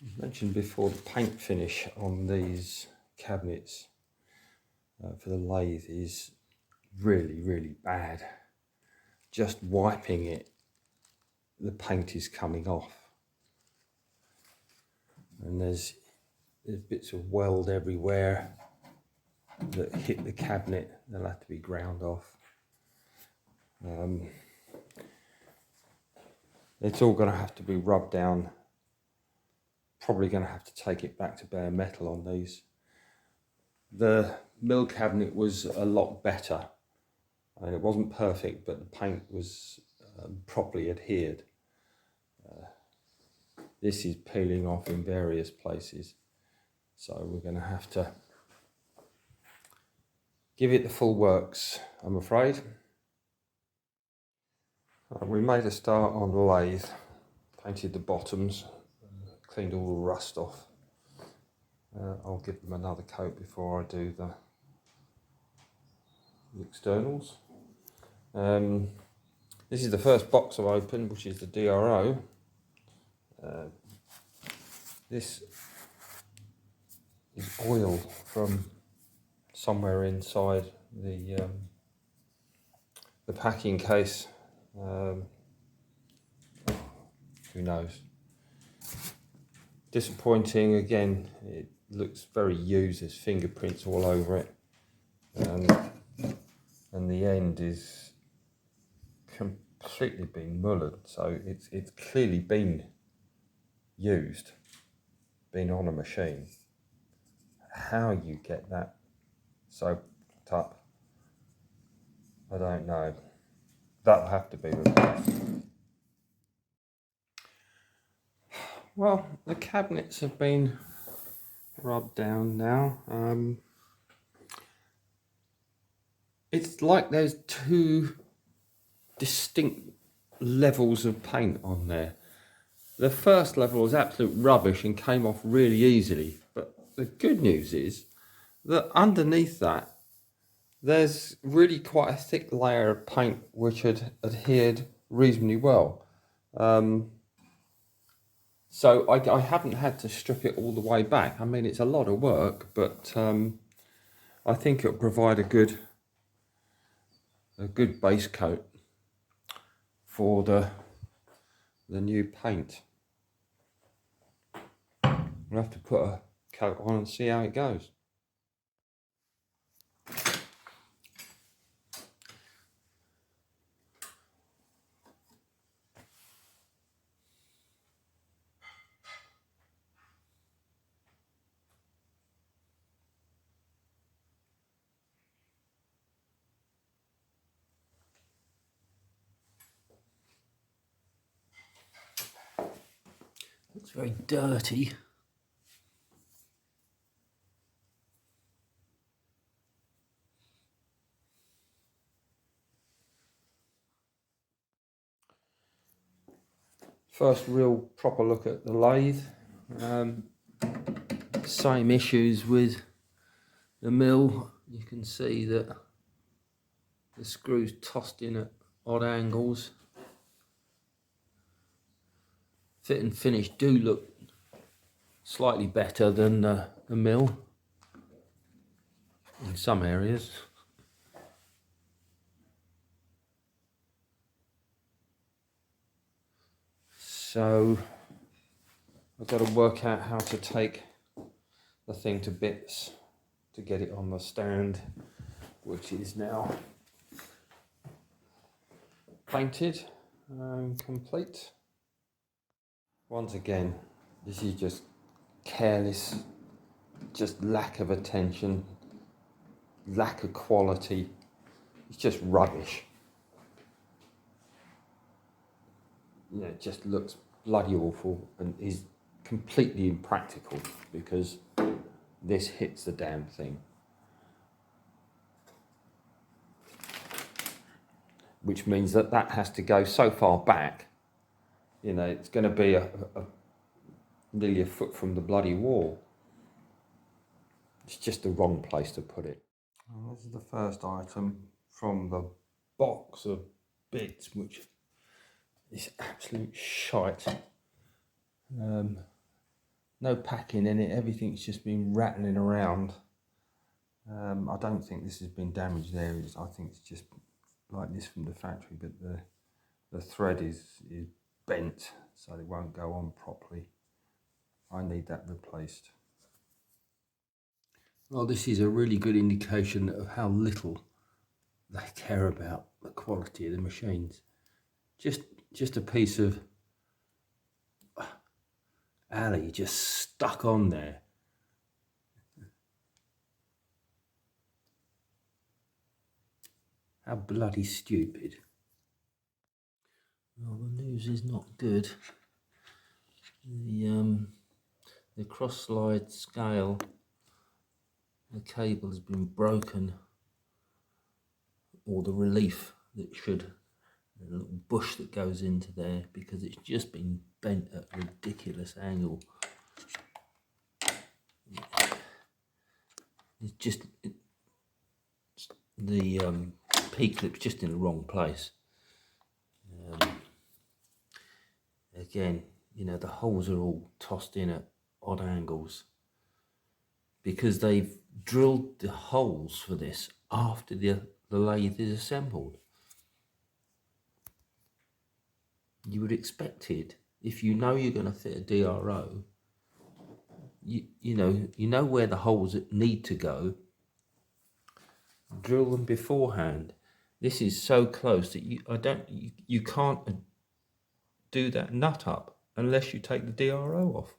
I mentioned before the paint finish on these cabinets for the lathe is really bad. Just wiping it, the paint is coming off, and there's bits of weld everywhere that hit the cabinet. They'll have to be ground off. It's all going to have to be rubbed down. Probably going to have to take it back to bare metal on these. The mill cabinet was a lot better. I mean, it wasn't perfect, but the paint was properly adhered. This is peeling off in various places, so we're going to have to give it the full works, I'm afraid. We made a start on the lathe, painted the bottoms, cleaned all the rust off. I'll give them another coat before I do the externals. This is the first box I've opened, which is the DRO. This is oil from somewhere inside the packing case. Who knows? Disappointing again. It looks very used. There's fingerprints all over it, and the end is completely been mullered. So it's clearly been used, been on a machine. How you get that soaked up, I don't know. That'll have to be replaced. Well, the cabinets have been rubbed down now. It's like there's two distinct levels of paint on there. The first level was absolute rubbish and came off really easily. But the good news is that underneath that, there's really quite a thick layer of paint which had adhered reasonably well. So I haven't had to strip it all the way back. I mean, it's a lot of work, but I think it'll provide a good base coat for the new paint. We'll have to put a coat on and see how it goes. It's very dirty. First real proper look at the lathe. Same issues with the mill. You can see that the screws tossed in at odd angles. Fit and finish do look slightly better than the mill in some areas. So I've got to work out how to take the thing to bits to get it on the stand, which is now painted and complete. Once again, this is just careless, just lack of attention, lack of quality. It's just rubbish. You know, it just looks bloody awful and is completely impractical because this hits the damn thing. Which means that has to go so far back, you know, it's going to be nearly a foot from the bloody wall. It's just the wrong place to put it. Well, this is the first item from the box of bits, which is absolute shite. no packing in it, everything's just been rattling around. I don't think this has been damaged there. I think it's just like this from the factory, but the thread is bent, so it won't go on properly. I need that replaced. Well, this is a really good indication of how little they care about the quality of the machines. Just a piece of alley just stuck on there. How bloody stupid. Well, the news is not good. The cross slide scale, the cable has been broken, or the relief that should, the little bush that goes into there, because it's just been bent at a ridiculous angle. It's just the P-clip's just in the wrong place. Again, you know, the holes are all tossed in at odd angles because they've drilled the holes for this after the lathe is assembled. You would expect it, if you know you're going to fit a DRO, you know where the holes need to go, drill them beforehand. This is so close that you can't do that nut up unless you take the DRO off.